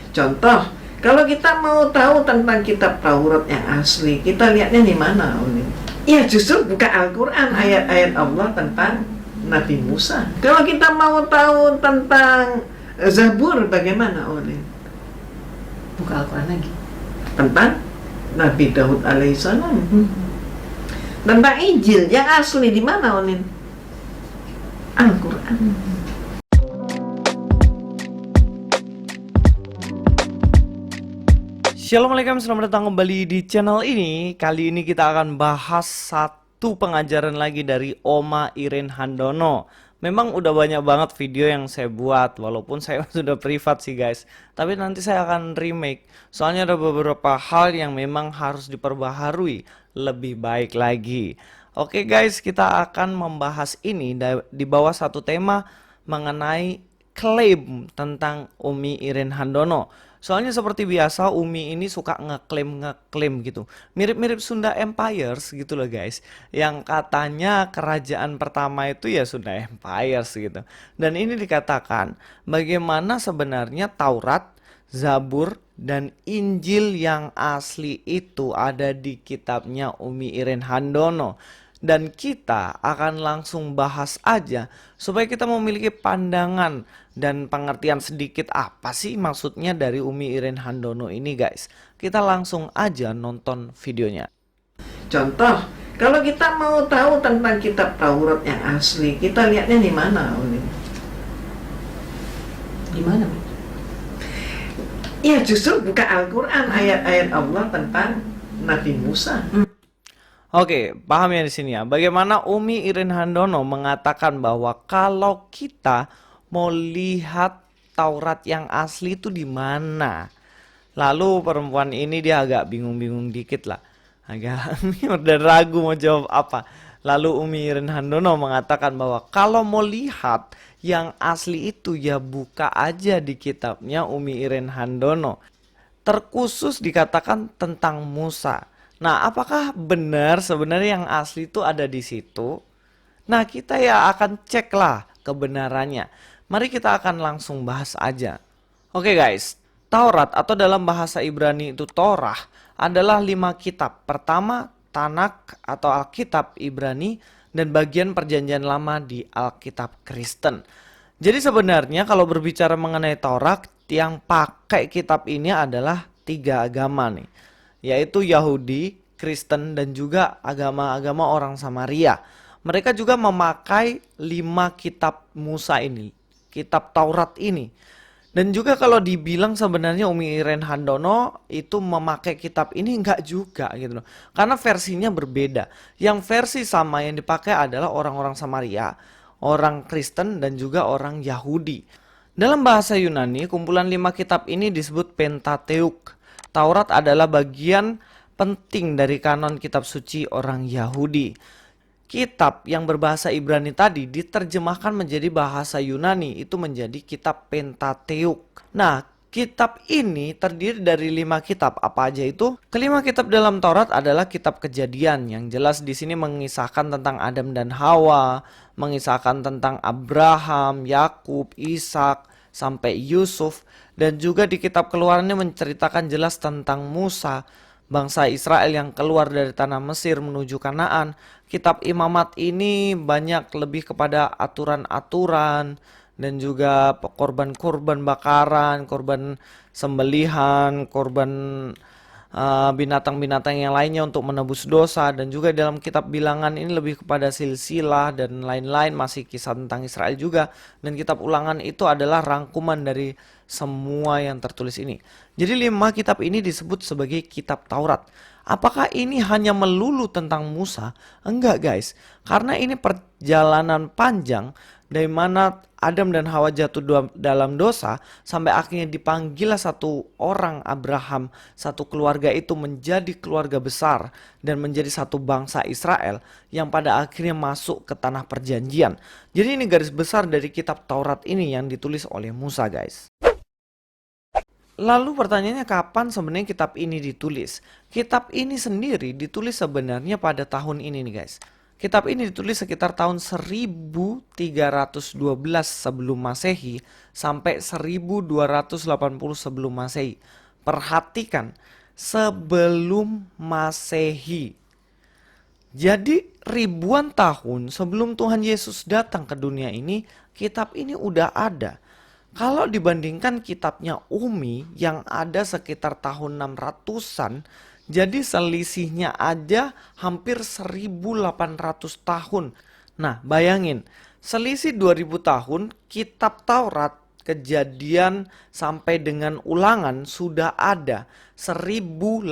Contoh, kalau kita mau tahu tentang kitab Taurat yang asli, kita lihatnya di mana, Uli? Ya justru buka Al-Quran, ayat-ayat Allah tentang Nabi Musa. Kalau kita mau tahu tentang Zabur, bagaimana, Uli? Buka Al-Quran lagi. Tentang Nabi Daud alaihissalam. Tentang Injil yang asli di mana, Uli? Al-Quran. Assalamualaikum, selamat datang kembali di channel ini. Kali ini kita akan bahas satu pengajaran lagi dari Oma Irin Handono. Memang udah banyak banget video yang saya buat, walaupun saya sudah privat sih guys. Tapi nanti saya akan remake, soalnya ada beberapa hal yang memang harus diperbaharui lebih baik lagi. Oke guys, kita akan membahas ini di bawah satu tema mengenai klaim tentang Umi Irin Handono. Soalnya seperti biasa Umi ini suka ngeklaim gitu. Mirip-mirip Sunda Empires gitu loh guys. Yang katanya kerajaan pertama itu ya Sunda Empires gitu. Dan ini dikatakan bagaimana sebenarnya Taurat, Zabur, dan Injil yang asli itu ada di kitabnya Umi Irin Handono. Dan kita akan langsung bahas aja supaya kita memiliki pandangan dan pengertian sedikit apa sih maksudnya dari Umi Irin Handono ini guys. Kita langsung aja nonton videonya. Contoh, kalau kita mau tahu tentang kitab Taurat yang asli, kita lihatnya di mana, Uli? Di mana? Ya justru buka Al-Quran, ayat-ayat Allah tentang Nabi Musa. Oke, paham ya di sini ya. Bagaimana Umi Irin Handono mengatakan bahwa kalau kita mau lihat Taurat yang asli itu di mana? Lalu perempuan ini dia agak bingung-bingung dikit lah. Agak udah ragu mau jawab apa. Lalu Umi Irin Handono mengatakan bahwa kalau mau lihat yang asli itu ya buka aja di kitabnya Umi Irin Handono. Terkhusus dikatakan tentang Musa. Nah, apakah benar sebenarnya yang asli itu ada di situ? Nah, kita ya akan cek lah kebenarannya. Mari kita akan langsung bahas aja. Oke guys, Taurat atau dalam bahasa Ibrani itu Torah adalah 5 kitab. Pertama, Tanak atau Alkitab Ibrani dan bagian perjanjian lama di Alkitab Kristen. Jadi sebenarnya kalau berbicara mengenai Taurat, yang pakai kitab ini adalah 3 agama nih, yaitu Yahudi, Kristen, dan juga agama-agama orang Samaria. Mereka juga memakai 5 kitab Musa ini, kitab Taurat ini. Dan juga kalau dibilang sebenarnya Umi Irin Handono itu memakai kitab ini enggak juga gitu loh. Karena versinya berbeda. Yang versi sama yang dipakai adalah orang-orang Samaria, orang Kristen, dan juga orang Yahudi. Dalam bahasa Yunani, kumpulan 5 kitab ini disebut Pentateuch. Taurat adalah bagian penting dari kanon kitab suci orang Yahudi. Kitab yang berbahasa Ibrani tadi diterjemahkan menjadi bahasa Yunani, itu menjadi kitab Pentateuch. Nah, kitab ini terdiri dari 5 kitab. Apa aja itu? Kelima kitab dalam Taurat adalah kitab Kejadian, yang jelas di sini mengisahkan tentang Adam dan Hawa, mengisahkan tentang Abraham, Yakub, Ishak, sampai Yusuf. Dan juga di kitab Keluaran ini menceritakan jelas tentang Musa, bangsa Israel yang keluar dari tanah Mesir menuju Kanaan. Kitab Imamat ini banyak lebih kepada aturan-aturan dan juga korban-korban bakaran, korban sembelihan, korban binatang-binatang yang lainnya untuk menebus dosa. Dan juga dalam kitab Bilangan ini lebih kepada silsilah dan lain-lain, masih kisah tentang Israel juga. Dan kitab Ulangan itu adalah rangkuman dari semua yang tertulis ini. Jadi 5 kitab ini disebut sebagai kitab Taurat. Apakah ini hanya melulu tentang Musa? Enggak guys, karena ini perjalanan panjang dari mana Adam dan Hawa jatuh dalam dosa sampai akhirnya dipanggillah satu orang Abraham, satu keluarga itu menjadi keluarga besar dan menjadi satu bangsa Israel yang pada akhirnya masuk ke tanah perjanjian. Jadi ini garis besar dari kitab Taurat ini yang ditulis oleh Musa guys. Lalu pertanyaannya, kapan sebenarnya kitab ini ditulis? Kitab ini sendiri ditulis sebenarnya pada tahun ini nih guys. Kitab ini ditulis sekitar tahun 1312 sebelum Masehi sampai 1280 sebelum Masehi. Perhatikan, sebelum Masehi. Jadi ribuan tahun sebelum Tuhan Yesus datang ke dunia ini, kitab ini udah ada. Kalau dibandingkan kitabnya Umi yang ada sekitar tahun 600-an, jadi selisihnya aja hampir 1800 tahun. Nah, bayangin, selisih 2000 tahun, kitab Taurat, Kejadian sampai dengan Ulangan sudah ada 1800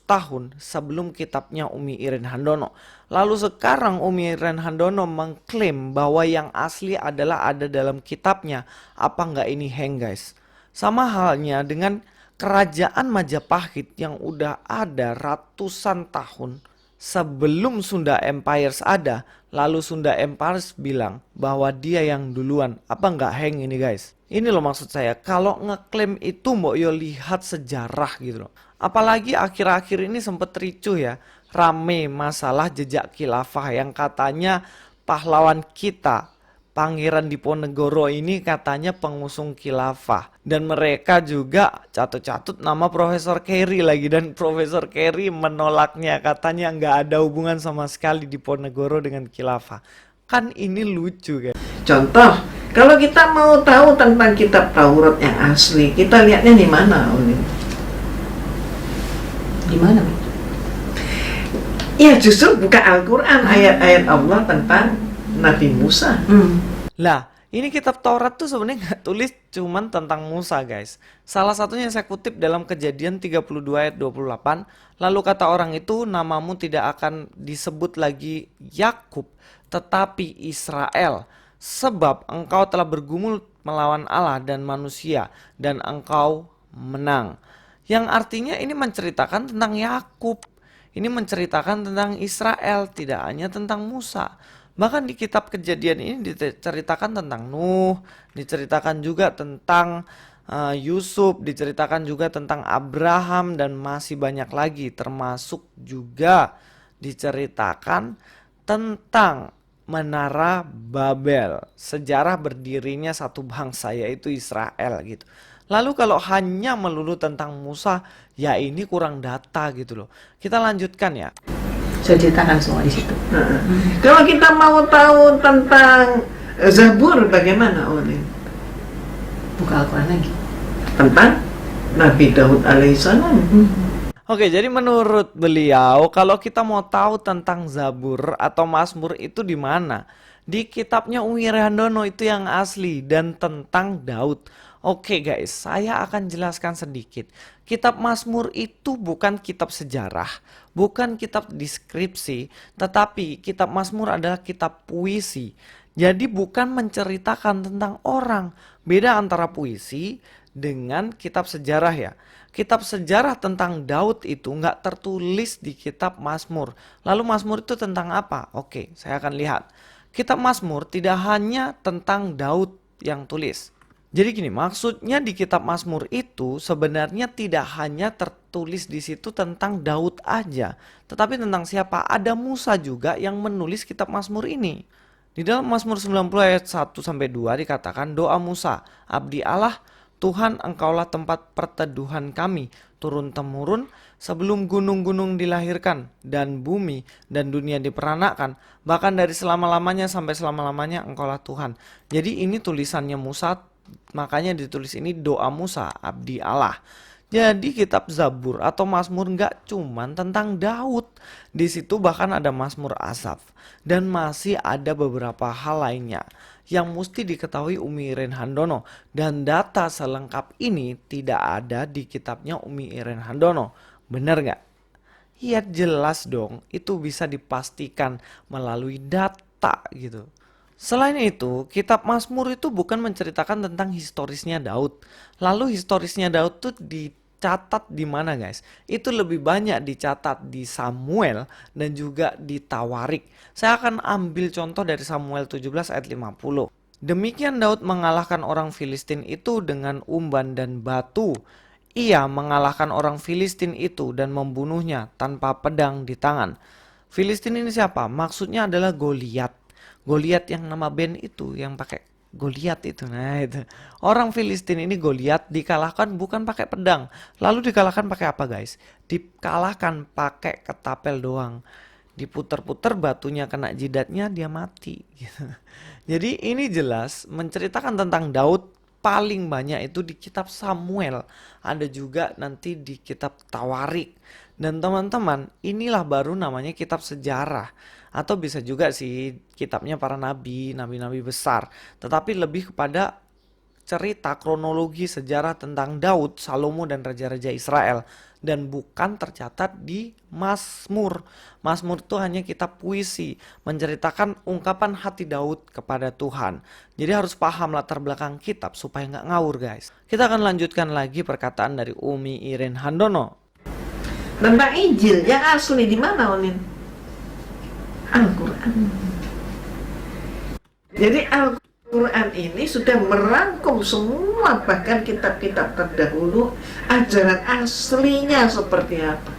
tahun sebelum kitabnya Umi Iren Handono. Lalu sekarang Umi Iren Handono mengklaim bahwa yang asli adalah ada dalam kitabnya. Apa nggak ini hang guys? Sama halnya dengan kerajaan Majapahit yang udah ada ratusan tahun sebelum Sunda Empires ada. Lalu Sunda Empires bilang bahwa dia yang duluan. Apa nggak hang ini guys? Ini loh maksud saya. Kalau ngeklaim itu mbok yo lihat sejarah gitu loh. Apalagi akhir-akhir ini sempet ricuh ya. Rame masalah jejak khilafah yang katanya pahlawan kita Pangeran Diponegoro ini katanya pengusung khilafah. Dan mereka juga catut-catut nama Profesor Carey lagi. Dan Profesor Carey menolaknya. Katanya nggak ada hubungan sama sekali Diponegoro dengan khilafah. Kan ini lucu kan. Contoh, kalau kita mau tahu tentang kitab Taurat yang asli, kita lihatnya di mana, Uli? Di mana, Bu? Ya justru buka Al-Quran, ayat-ayat Allah tentang Nabi Musa. Lah, ini kitab Taurat tuh sebenarnya nggak tulis cuman tentang Musa guys. Salah satunya saya kutip dalam Kejadian 32 ayat 28. Lalu kata orang itu, namamu tidak akan disebut lagi Yakub, tetapi Israel. Sebab engkau telah bergumul melawan Allah dan manusia, dan engkau menang. Yang artinya ini menceritakan tentang Yakub. Ini menceritakan tentang Israel, tidak hanya tentang Musa. Bahkan di kitab Kejadian ini diceritakan tentang Nuh, diceritakan juga tentang Yusuf, diceritakan juga tentang Abraham, dan masih banyak lagi. Termasuk juga diceritakan tentang Menara Babel, sejarah berdirinya satu bangsa yaitu Israel gitu. Lalu kalau hanya melulu tentang Musa, ya ini kurang data gitu loh. Kita lanjutkan ya. Sudah ceritakan semua di situ. Kalau kita mau tahu tentang Zabur, bagaimana, Uli? Buka Al-Quran lagi. Tentang Nabi Daud alaihissalam. Oke, jadi menurut beliau kalau kita mau tahu tentang Zabur atau Mazmur itu di mana? Di kitabnya Umi Handono itu yang asli dan tentang Daud. Oke guys, saya akan jelaskan sedikit. Kitab Mazmur itu bukan kitab sejarah, bukan kitab deskripsi, tetapi kitab Mazmur adalah kitab puisi. Jadi bukan menceritakan tentang orang. Beda antara puisi dengan kitab sejarah ya. Kitab sejarah tentang Daud itu nggak tertulis di kitab Mazmur. Lalu Mazmur itu tentang apa? Oke, saya akan lihat. Kitab Mazmur tidak hanya tentang Daud yang tulis. Jadi gini, maksudnya di kitab Mazmur itu sebenarnya tidak hanya tertulis di situ tentang Daud aja, tetapi tentang siapa? Ada Musa juga yang menulis kitab Mazmur ini. Di dalam Mazmur 90 ayat 1 sampai 2 dikatakan doa Musa, abdi Allah, Tuhan engkaulah tempat perteduhan kami, turun-temurun sebelum gunung-gunung dilahirkan dan bumi dan dunia diperanakkan, bahkan dari selama-lamanya sampai selama-lamanya engkaulah Tuhan. Jadi ini tulisannya Musa, makanya ditulis ini doa Musa, abdi Allah. Jadi kitab Zabur atau Mazmur nggak cuman tentang Daud. Di situ bahkan ada Mazmur Asaf dan masih ada beberapa hal lainnya yang mesti diketahui Umi Iren Handono, dan data selengkap ini tidak ada di kitabnya Umi Iren Handono. Bener nggak? Iya jelas dong, itu bisa dipastikan melalui data gitu. Selain itu, kitab Mazmur itu bukan menceritakan tentang historisnya Daud. Lalu historisnya Daud tuh dicatat di mana guys? Itu lebih banyak dicatat di Samuel dan juga di Tawarik. Saya akan ambil contoh dari Samuel 17 ayat 50. Demikian Daud mengalahkan orang Filistin itu dengan umban dan batu. Ia mengalahkan orang Filistin itu dan membunuhnya tanpa pedang di tangan. Filistin ini siapa? Maksudnya adalah Goliat. Goliat yang nama band itu, yang pakai Goliat itu. Nah, itu. Orang Filistin ini Goliat dikalahkan bukan pakai pedang. Lalu dikalahkan pakai apa, guys? Dikalahkan pakai ketapel doang. Diputer-puter, batunya kena jidatnya, dia mati gitu. Jadi ini jelas menceritakan tentang Daud. Paling banyak itu di kitab Samuel, ada juga nanti di kitab Tawarik. Dan teman-teman, inilah baru namanya kitab sejarah, atau bisa juga sih kitabnya para nabi, nabi-nabi besar. Tetapi lebih kepada cerita kronologi sejarah tentang Daud, Salomo, dan raja-raja Israel, dan bukan tercatat di Mazmur. Mazmur itu hanya kitab puisi, menceritakan ungkapan hati Daud kepada Tuhan. Jadi harus paham latar belakang kitab supaya nggak ngawur, guys. Kita akan lanjutkan lagi perkataan dari Umi Iren Handono. Tentang Injil yang asli di mana, Onin? Al-Quran. Jadi Al-Quran ini sudah merangkum semua, bahkan kitab-kitab terdahulu, ajaran aslinya seperti apa.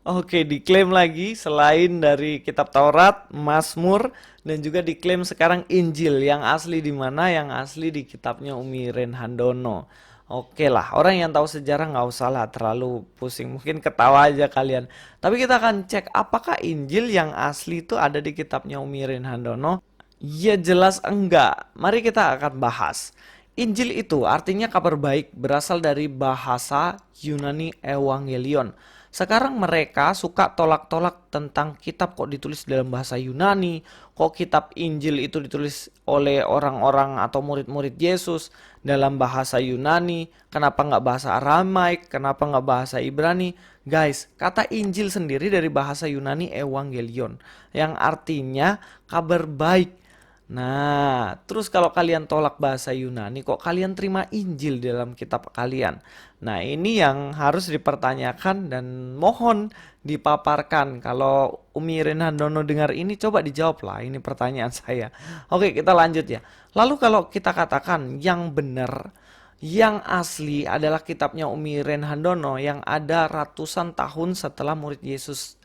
Oke, diklaim lagi selain dari kitab Taurat, Mazmur, dan juga diklaim sekarang Injil yang asli di mana? Yang asli di kitabnya Umi Iren Handono. Oke lah, orang yang tahu sejarah nggak usah lah terlalu pusing, mungkin ketawa aja kalian. Tapi kita akan cek apakah Injil yang asli itu ada di kitabnya Umi Iren Handono. Ya jelas enggak. Mari kita akan bahas. Injil itu artinya kabar baik, berasal dari bahasa Yunani Evangelion. Sekarang mereka suka tolak-tolak tentang kitab kok ditulis dalam bahasa Yunani, kok kitab Injil itu ditulis oleh orang-orang atau murid-murid Yesus dalam bahasa Yunani, kenapa nggak bahasa Aramaik, kenapa nggak bahasa Ibrani. Guys, kata Injil sendiri dari bahasa Yunani Evangelion, yang artinya kabar baik. Nah, terus kalau kalian tolak bahasa Yunani, kok kalian terima Injil dalam kitab kalian? Nah, ini yang harus dipertanyakan dan mohon dipaparkan. Kalau Umi Iren Handono dengar ini, coba dijawab lah. Ini pertanyaan saya. Oke, kita lanjut ya. Lalu kalau kita katakan yang benar, yang asli adalah kitabnya Umi Iren Handono yang ada ratusan tahun setelah murid Yesus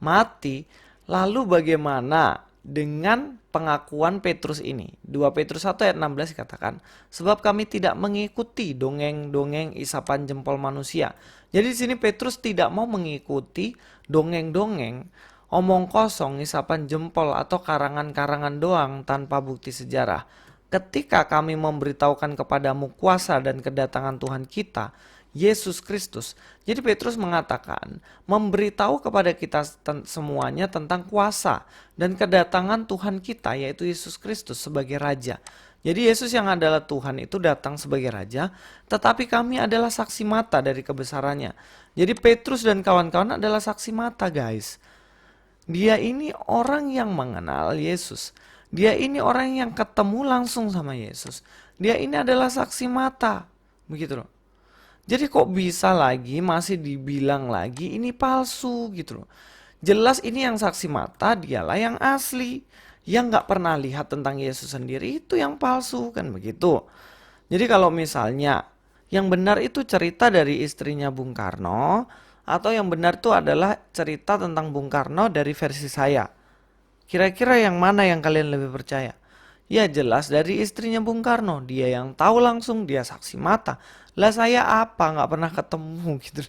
mati, lalu bagaimana dengan pengakuan Petrus ini? 2 Petrus 1 ayat 16 dikatakan, sebab kami tidak mengikuti dongeng-dongeng isapan jempol manusia. Jadi di sini Petrus tidak mau mengikuti dongeng-dongeng, omong kosong, isapan jempol atau karangan-karangan doang tanpa bukti sejarah. Ketika kami memberitahukan kepadamu kuasa dan kedatangan Tuhan kita, Yesus Kristus. Jadi Petrus mengatakan, memberitahu kepada kita semuanya tentang kuasa dan kedatangan Tuhan kita, yaitu Yesus Kristus sebagai Raja. Jadi Yesus yang adalah Tuhan itu datang sebagai Raja, tetapi kami adalah saksi mata dari kebesarannya. Jadi Petrus dan kawan-kawan adalah saksi mata, guys. Dia ini orang yang mengenal Yesus. Dia ini orang yang ketemu langsung sama Yesus. Dia ini adalah saksi mata. Begitu loh. Jadi kok bisa lagi masih dibilang lagi ini palsu gitu loh. Jelas ini yang saksi mata dialah yang asli. Yang gak pernah lihat tentang Yesus sendiri itu yang palsu kan begitu. Jadi kalau misalnya yang benar itu cerita dari istrinya Bung Karno, atau yang benar itu adalah cerita tentang Bung Karno dari versi saya, kira-kira yang mana yang kalian lebih percaya? Ya jelas dari istrinya Bung Karno, dia yang tahu langsung, dia saksi mata. Lah saya apa, nggak pernah ketemu gitu.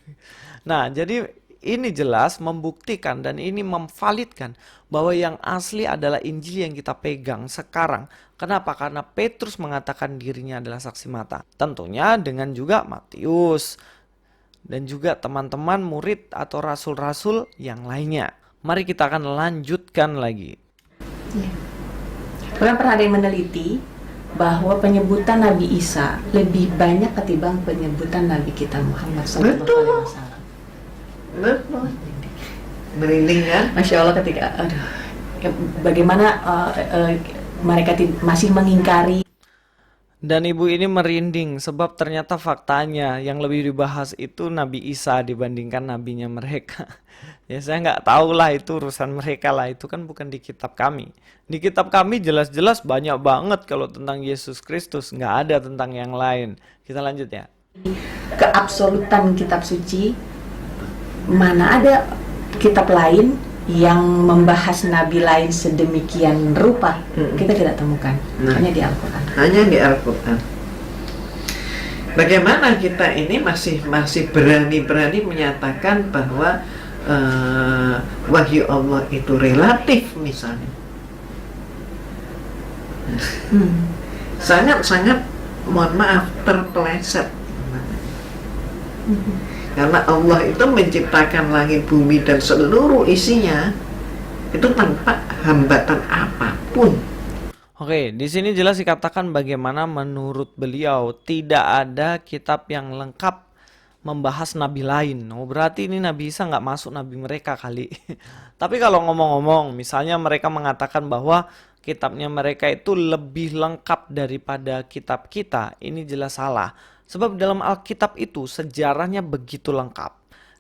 Nah jadi ini jelas membuktikan dan ini memvalidkan bahwa yang asli adalah Injil yang kita pegang sekarang. Kenapa? Karena Petrus mengatakan dirinya adalah saksi mata. Tentunya dengan juga Matius dan juga teman-teman murid atau rasul-rasul yang lainnya. Mari kita akan lanjutkan lagi. Ya. Pernah ada yang meneliti bahwa penyebutan Nabi Isa lebih banyak ketimbang penyebutan Nabi kita Muhammad SAW. Betul. Merinding kan? Masya Allah ketika, bagaimana mereka masih mengingkari. Dan ibu ini merinding sebab ternyata faktanya yang lebih dibahas itu Nabi Isa dibandingkan nabinya mereka. Ya saya nggak tahu lah itu urusan mereka lah, itu kan bukan di kitab kami. Di kitab kami jelas-jelas banyak banget kalau tentang Yesus Kristus, nggak ada tentang yang lain. Kita lanjut ya. Keabsolutan kitab suci, mana ada kitab lain yang membahas nabi lain sedemikian rupa, kita tidak temukan. Nah. Hanya di Al-Quran. Hanya di Al-Quran. Bagaimana kita ini masih berani-berani menyatakan bahwa wahyu Allah itu relatif misalnya. Sangat-sangat, mohon maaf, terpeleset. Karena Allah itu menciptakan langit, bumi, dan seluruh isinya itu tanpa hambatan apapun. Oke, di sini jelas dikatakan bagaimana menurut beliau tidak ada kitab yang lengkap membahas nabi lain. Oh, berarti ini Nabi Isa nggak masuk nabi mereka kali. Tapi kalau ngomong-ngomong, misalnya mereka mengatakan bahwa kitabnya mereka itu lebih lengkap daripada kitab kita, ini jelas salah. Sebab dalam Alkitab itu sejarahnya begitu lengkap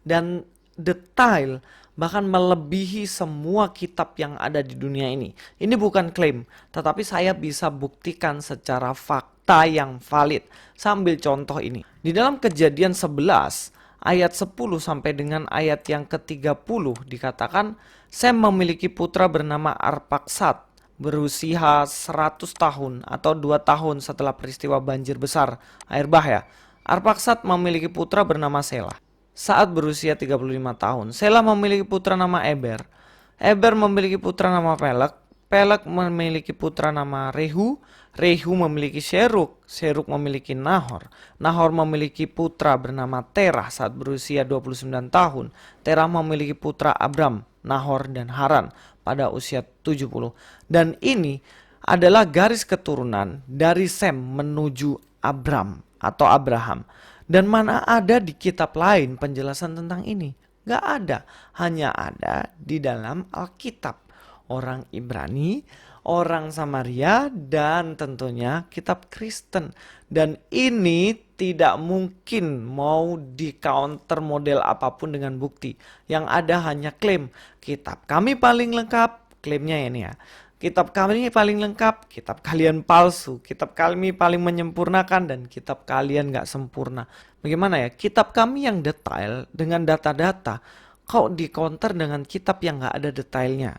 dan detail, bahkan melebihi semua kitab yang ada di dunia ini. Ini bukan klaim, tetapi saya bisa buktikan secara fakta yang valid. Sambil contoh ini. Di dalam Kejadian 11 ayat 10 sampai dengan ayat yang ke-30 dikatakan, Sem memiliki putra bernama Arpaksad, berusia 100 tahun atau 2 tahun setelah peristiwa banjir besar air bah ya. Arpaksad memiliki putra bernama Selah. Saat berusia 35 tahun, Selah memiliki putra nama Eber. Eber memiliki putra nama Pelek. Pelek memiliki putra nama Rehu. Rehu memiliki Seruk. Seruk memiliki Nahor. Nahor memiliki putra bernama Terah saat berusia 29 tahun. Terah memiliki putra Abram, Nahor, dan Haran pada usia 70. Dan ini adalah garis keturunan dari Sem menuju Abram atau Abraham. Dan mana ada di kitab lain penjelasan tentang ini? Gak ada. Hanya ada di dalam Alkitab. Orang Ibrani, orang Samaria, dan tentunya kitab Kristen. Dan ini tidak mungkin mau di counter model apapun dengan bukti. Yang ada hanya klaim. Kitab kami paling lengkap. Klaimnya ini ya. Kitab kami paling lengkap, kitab kalian palsu, kitab kami paling menyempurnakan, dan kitab kalian gak sempurna. Bagaimana ya? Kitab kami yang detail dengan data-data, kok di counter dengan kitab yang gak ada detailnya?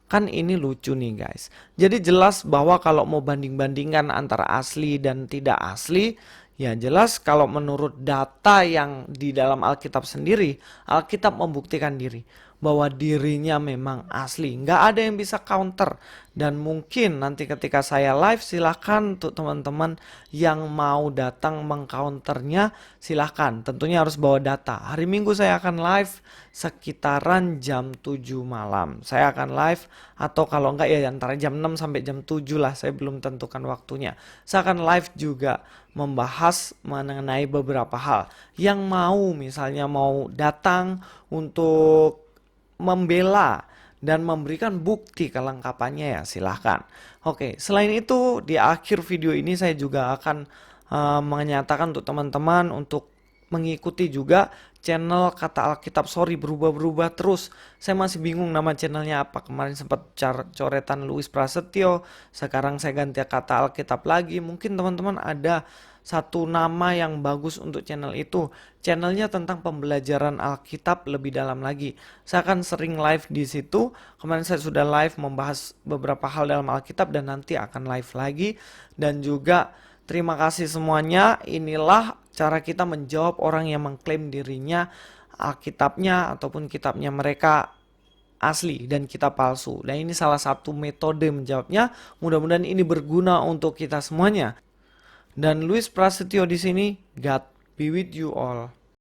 Kan ini lucu nih guys. Jadi jelas bahwa kalau mau banding-bandingkan antara asli dan tidak asli, ya jelas kalau menurut data yang di dalam Alkitab sendiri, Alkitab membuktikan diri bahwa dirinya memang asli. Nggak ada yang bisa counter. Dan mungkin nanti ketika saya live, silahkan untuk teman-teman yang mau datang mengcounternya, silahkan. Tentunya harus bawa data. Hari Minggu saya akan live sekitaran jam 7 malam. Saya akan live, atau kalau enggak ya antara jam 6 sampai jam 7 lah. Saya belum tentukan waktunya. Saya akan live juga membahas mengenai beberapa hal. Yang mau misalnya mau datang untuk membela dan memberikan bukti kelengkapannya, ya silahkan. Oke, selain itu di akhir video ini saya juga akan menyatakan untuk teman-teman untuk mengikuti juga channel Kata Alkitab. Sorry, berubah-berubah terus. Saya masih bingung nama channelnya apa. Kemarin sempat coretan Louis Prasetyo, sekarang saya ganti Kata Alkitab lagi. Mungkin teman-teman ada satu nama yang bagus untuk channel itu. Channelnya tentang pembelajaran Alkitab lebih dalam lagi. Saya akan sering live di situ. Kemarin saya sudah live membahas beberapa hal dalam Alkitab dan nanti akan live lagi. Dan juga terima kasih semuanya. Inilah cara kita menjawab orang yang mengklaim dirinya Alkitabnya ataupun kitabnya mereka asli dan kitab palsu. Dan ini salah satu metode menjawabnya. Mudah-mudahan ini berguna untuk kita semuanya. Dan Louis Prasetyo di sini, God be with you all.